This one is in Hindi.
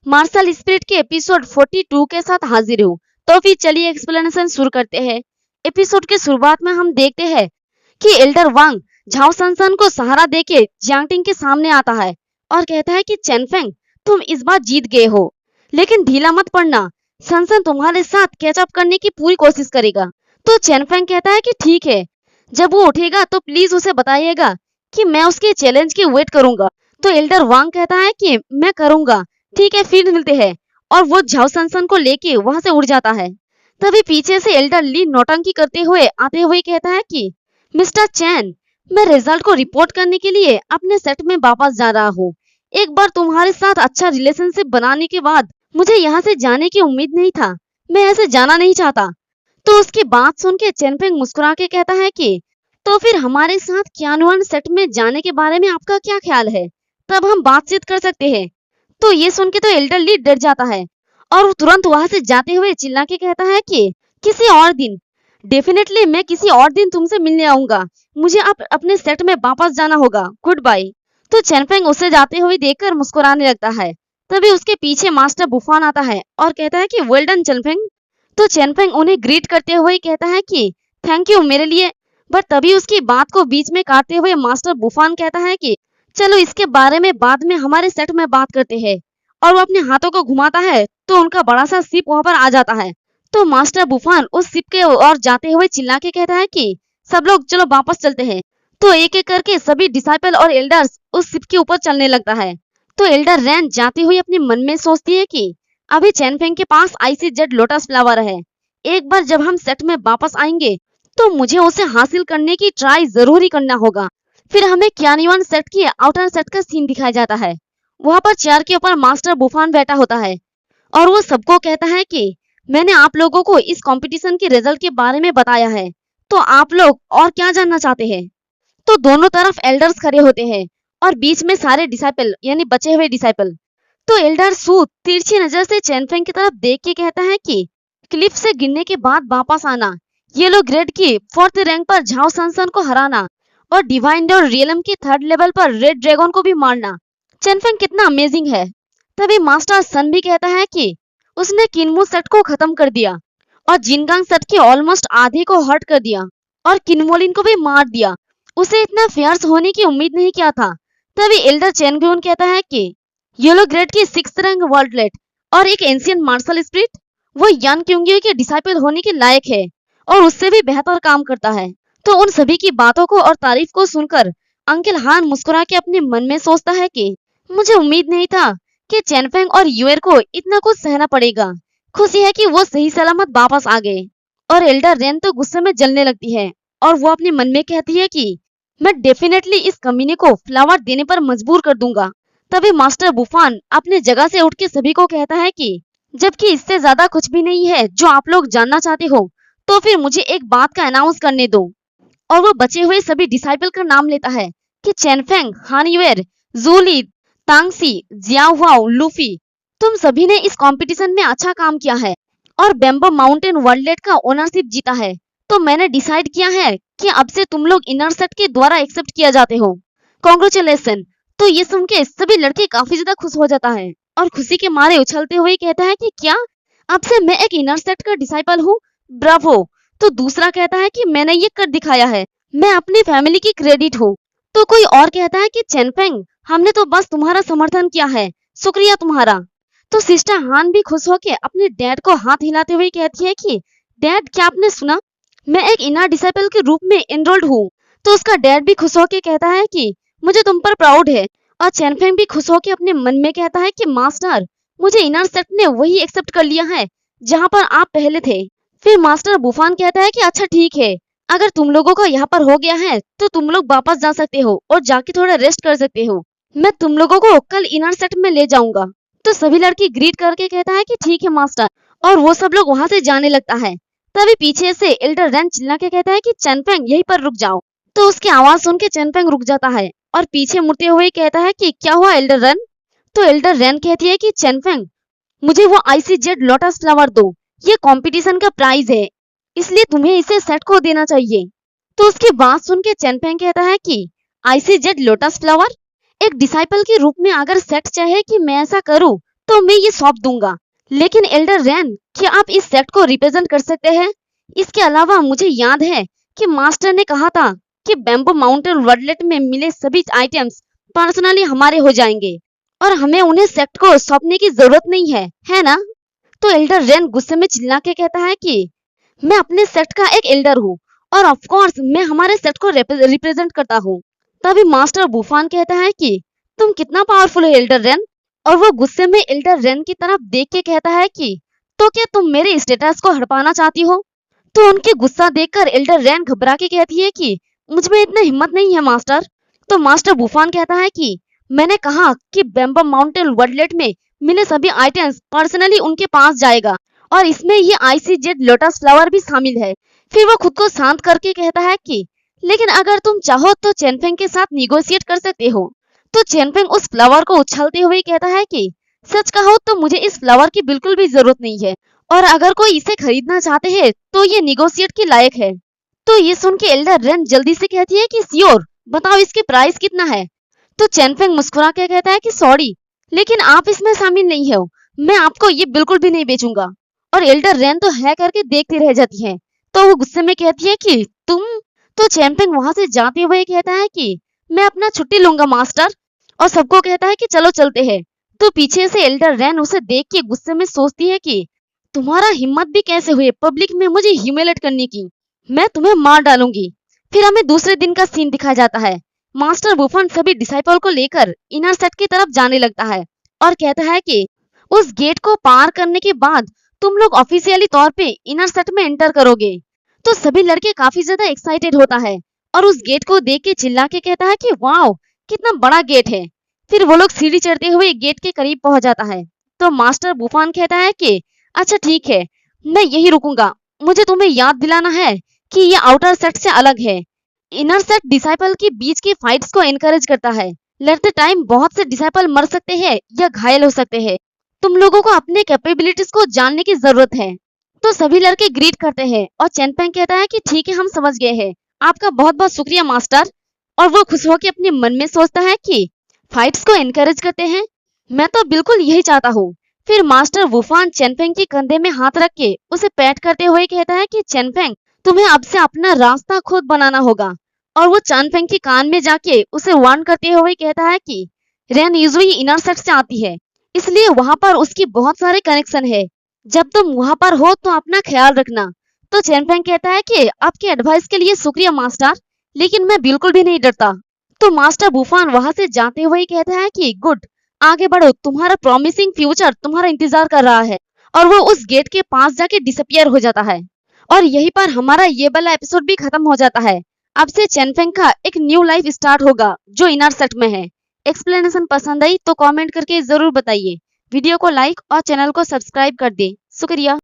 मार्शल स्पिरिट के एपिसोड 42 के साथ हाजिर हूँ। तो फिर चलिए एक्सप्लेनेशन शुरू करते हैं। एपिसोड के शुरुआत में हम देखते हैं कि एल्डर वांग झाओ सनसन को सहारा देके जियांगटिंग के सामने आता है और कहता है कि चेनफेंग, तुम इस बार जीत गए हो, लेकिन ढीला मत पड़ना, सनसन तुम्हारे साथ कैचअप करने की पूरी कोशिश करेगा। तो चेनफेंग कहता है कि ठीक है, जब वो उठेगा तो प्लीज उसे बताइएगा कि मैं उसके चैलेंज की वेट करूंगा। तो एल्डर वांग कहता है कि मैं करूंगा, ठीक है फिर मिलते हैं, और वो झाओ सनसन को लेके वहां से उड़ जाता है। तभी पीछे से एल्डर ली नौटंकी करते हुए आते हुए कहता है कि मिस्टर चैन, मैं रिजल्ट को रिपोर्ट करने के लिए अपने सेट में वापस जा रहा हूँ। एक बार तुम्हारे साथ अच्छा रिलेशनशिप बनाने के बाद मुझे यहाँ से जाने की उम्मीद नहीं था, मैं ऐसे जाना नहीं चाहता। तो उसकी बात सुन के चेनफेंग मुस्कुरा के कहता है कि तो फिर हमारे साथ क्यानुअन सेट में जाने के बारे में आपका क्या ख्याल है, तब हम बातचीत कर सकते हैं। तो ये सुन के तो एल्डर ली डर जाता है और वो तुरंत वहां से जाते हुए चिल्ला के कहता है कि किसी और दिन, डेफिनेटली मैं किसी और दिन तुमसे मिलने आऊंगा, मुझे अब अपने सेट में वापस जाना होगा, गुड बाय। तो चेनफेंग उसे जाते हुए देखकर मुस्कुराने लगता है। तभी उसके पीछे मास्टर बुफान आता है और कहता है कि वेल डन चेनफेंग। तो चेनफेंग उन्हें ग्रीट करते हुए कहता है कि थैंक यू मेरे लिए। बट तभी उसकी बात को बीच में काटते हुए मास्टर बुफान कहता है कि चलो इसके बारे में बाद में हमारे सेट में बात करते हैं। और वो अपने हाथों को घुमाता है तो उनका बड़ा सा शिप वहां पर आ जाता है। तो मास्टर बुफान उस शिप के ओर जाते हुए चिल्ला के कहता है कि सब लोग चलो वापस चलते हैं। तो एक एक करके सभी डिसाइपल और एल्डर्स उस शिप के ऊपर चलने लगता है। तो एल्डर रैन जाती हुई अपने मन में सोचती है कि अभी चेनफेंग के पास आईसी जेड लोटस फ्लावर है, एक बार जब हम सेट में वापस आएंगे तो मुझे उसे हासिल करने की ट्राई जरूर ही करना होगा। फिर हमें क्यानियन सेट की आउटर सेट का सीन दिखाया जाता है। वहां पर चेयर के ऊपर मास्टर बुफान बैठा होता है और वो सबको कहता है कि मैंने आप लोगों को इस कंपटीशन के रिजल्ट के बारे में बताया है, तो आप लोग और क्या जानना चाहते हैं। तो दोनों तरफ एल्डर्स खड़े होते हैं और बीच में सारे डिसाइपल यानी बचे हुए डिसाइपल। तो एल्डर सू तिरछी नजर से चेनफेंग की तरफ देख के कहता है कि क्लिफ से गिरने के बाद वापस आना, येलो ग्रेड की 4th रैंक पर झाओ सनसन को हराना और डिवाइन और रियलम की 3rd लेवल पर रेड ड्रैगन को भी मारना, चेनफेंग कितना अमेजिंग है। तभी मास्टर सन भी कहता है कि उसने किनमू सेट को खत्म कर दिया और जिनगांग सेट के ऑलमोस्ट आधे को हर्ट कर दिया और किनमोलिन को भी मार दिया, उसे इतना फेयर्स होने की उम्मीद नहीं किया था। तभी एल्डर चेनग्यून कहता है कि येलो ग्रेड की 6th रैंक वर्ल्डलेट और एक एंशियंट मार्शल स्पिरिट, वो यान क्योंगियो के डिसाइपल होने के लायक है और उससे भी बेहतर काम करता है। तो उन सभी की बातों को और तारीफ को सुनकर अंकल हान मुस्कुरा के अपने मन में सोचता है कि मुझे उम्मीद नहीं था कि चेनफेंग और यूएर को इतना कुछ सहना पड़ेगा। खुशी है कि वो सही सलामत वापस आ गए। और एल्डर रेन तो गुस्से में जलने लगती है और वो अपने मन में कहती है कि मैं डेफिनेटली इस कमीने को फ्लावर देने पर मजबूर कर दूंगा। तभी मास्टर बुफान अपने जगह से उठ के सभी को कहता है कि जबकि इससे ज्यादा कुछ भी नहीं है जो आप लोग जानना चाहते हो, तो फिर मुझे एक बात का अनाउंस करने दो। और वो बचे हुए सभी डिसाइपल का नाम लेता है कि चेनफेंग, हान यूएर, जूली, तांगसी, जियाओ, लूफी, तुम सभी ने इस कंपटीशन में अच्छा काम किया है और बेम्बो माउंटेन वर्ल्डलेट का ओनरशिप जीता है। तो मैंने डिसाइड किया है कि अब से तुम लोग इनर सेट के द्वारा एक्सेप्ट किया जाते हो। कांग्रेचुलेशन। तो ये सुन के सभी लड़के काफी ज्यादा खुश हो जाता है और खुशी के मारे उछलते हुए कहता है कि क्या अब से मैं एक इनर सेट का डिसाइपल हूँ, ब्रावो। तो दूसरा कहता है कि मैंने ये कर दिखाया है, मैं अपनी फैमिली की क्रेडिट हूँ। तो कोई और कहता है कि चेनफेंग, हमने तो बस तुम्हारा समर्थन किया है, शुक्रिया तुम्हारा। तो सिस्टर हान भी खुश होकर अपने डैड को हाथ हिलाते हुए कहती है कि डैड, क्या आपने सुना, मैं एक इनर डिसाइपल के रूप में एनरोल्ड हूँ। तो उसका डैड भी खुश होकर कहता है कि मुझे तुम पर प्राउड है। और चेनफेंग भी खुश होकर अपने मन में कहता है कि मास्टर, मुझे इनर सेट ने वही एक्सेप्ट कर लिया है जहाँ पर आप पहले थे। फिर मास्टर बुफान कहता है कि अच्छा ठीक है, अगर तुम लोगों का यहाँ पर हो गया है तो तुम लोग वापस जा सकते हो और जाके थोड़ा रेस्ट कर सकते हो, मैं तुम लोगों को कल इनर सेट में ले जाऊंगा। तो सभी लड़की ग्रीट करके कहता है कि ठीक है मास्टर, और वो सब लोग वहां से जाने लगता है। तभी पीछे से एल्डर रैन चिल्ला के कहता है कि चेनफेंग यहीं पर रुक जाओ। तो उसकी आवाज सुन के चेनफेंग रुक जाता है और पीछे मुड़ते हुए कहता है कि क्या हुआ एल्डर रैन। तो एल्डर रैन कहती है कि चेनफेंग, मुझे वो आईसी जेड लोटस फ्लावर दो, ये कंपटीशन का प्राइज है, इसलिए तुम्हें इसे सेट को देना चाहिए। तो उसकी बात सुन के चेनफेंग कहता है कि आईसी जेड लोटस फ्लावर, एक डिसाइपल के रूप में अगर सेट चाहे कि मैं ऐसा करूं तो मैं ये सौंप दूंगा। लेकिन एल्डर रैन, क्या आप इस सेक्ट को रिप्रेजेंट कर सकते हैं? इसके अलावा मुझे याद है कि मास्टर ने कहा था कि बैम्बू माउंटेन वर्डलेट में मिले सभी आइटम्स पर्सनली हमारे हो जाएंगे और हमें उन्हें सेक्ट को सौंपने की जरूरत नहीं है ना? तो एल्डर रैन गुस्से में चिल्ला के कहता है कि मैं अपने सेक्ट का एक एल्डर हूँ और ऑफ कोर्स मैं हमारे सेक्ट को रिप्रेजेंट करता हूँ। तभी मास्टर बुफान कहता है कि तुम कितना पावरफुल हो एल्डर रैन, और वो गुस्से में एल्डर रैन की तरफ देख के कहता है कि तो क्या तुम मेरे स्टेटस को हड़पाना चाहती हो? तो उनके गुस्सा देखकर एल्डर रैन घबरा के कहती है कि मुझ में इतनी हिम्मत नहीं है मास्टर। तो मास्टर बुफान कहता है कि मैंने कहा कि बैम्बू माउंटेन वर्डलेट में मिले सभी आइटम्स पर्सनली उनके पास जाएगा और इसमें ये आईसी-जेड लोटस फ्लावर भी शामिल है। फिर वो खुद को शांत करके कहता है कि लेकिन अगर तुम चाहो तो चेनफेंग के साथ निगोशिएट कर सकते हो। तो चेनफेंग उस फ्लावर को उछलते हुए कहता है कि सच कहो तो मुझे इस फ्लावर की बिल्कुल भी जरूरत नहीं है और अगर कोई इसे खरीदना चाहते हैं तो ये निगोशिएट के लायक है। तो ये सुन के एल्डर रैन जल्दी से कहती है कि श्योर, बताओ इसकी प्राइस कितना है? तो चेनफेंग मुस्कुरा के कहता है कि सॉरी, लेकिन आप इसमें शामिल नहीं हो, मैं आपको ये बिल्कुल भी नहीं बेचूंगा। और एल्डर रैन तो है करके देखती रह जाती है। तो वो गुस्से में कहती है कि तुम। तो चेनफेंग वहां से जाते हुए कहता है कि मैं अपना छुट्टी लूंगा मास्टर, और सबको कहता है कि चलो चलते हैं। तो पीछे से एल्डर रैन उसे देख के गुस्से में सोचती है कि तुम्हारा हिम्मत भी कैसे हुई पब्लिक में मुझे ह्यूमिलेट करने की, मैं तुम्हें मार डालूंगी। फिर हमें दूसरे दिन का सीन दिखाया जाता है। मास्टर बुफन सभी डिसाइपल को लेकर इनर सेट की तरफ जाने लगता है और कहता है कि उस गेट को पार करने के बाद तुम लोग ऑफिशियली तौर पे इनर सेट में एंटर करोगे। तो सभी लड़के काफी ज्यादा एक्साइटेड होता है और उस गेट को देख के चिल्ला के कहता है कि वाओ, कितना बड़ा गेट है। फिर वो लोग सीढ़ी चढ़ते हुए गेट के करीब पहुंच जाता है। तो मास्टर बुफान कहता है कि अच्छा ठीक है, मैं यही रुकूंगा। मुझे तुम्हें याद दिलाना है कि ये आउटर सेट से अलग है। इनर सेट डिसाइपल के बीच की फाइट्स को एनकरेज करता है। लड़ते टाइम बहुत से डिसाइपल मर सकते हैं या घायल हो सकते हैं। तुम लोगों को अपने कैपेबिलिटीज को जानने की जरूरत है। तो सभी लड़के ग्रीट करते हैं और चेनफेंग कहता है कि ठीक है, हम समझ गए हैं, आपका बहुत बहुत शुक्रिया मास्टर। और वो खुश होकर अपने मन में सोचता है कि फाइट्स को एनकरेज करते हैं, मैं तो बिल्कुल यही चाहता हूँ। फिर मास्टर वुफान चेनफेंग के कंधे में हाथ रख के उसे पैट करते हुए कहता है कि चेनफेंग, तुम्हें अब से अपना रास्ता खुद बनाना होगा। और वो चेनफेंग के कान में जाके उसे वार्न करते हुए कहता है कि रैन यूजुअली इनर सेट से आती है, इसलिए वहां पर उसकी बहुत सारे कनेक्शन है। जब तुम वहां पर हो तो अपना ख्याल रखना। तो चेनफेंग कहता है कि आपके एडवाइस के लिए शुक्रिया मास्टर, लेकिन मैं बिल्कुल भी नहीं डरता। तो मास्टर बुफान वहां से जाते हुए कहता है कि गुड, आगे बढ़ो, तुम्हारा प्रॉमिसिंग फ्यूचर तुम्हारा इंतजार कर रहा है। और वो उस गेट के पास जाके डिसअपियर हो जाता है। और यहीं पर हमारा ये वाला एपिसोड भी खत्म हो जाता है। अब से चेनफेंग का एक न्यू लाइफ स्टार्ट होगा जो इनर सेट में है। एक्सप्लेनेशन पसंद आई तो कमेंट करके जरूर बताइए। वीडियो को लाइक और चैनल को सब्सक्राइब कर दे। शुक्रिया।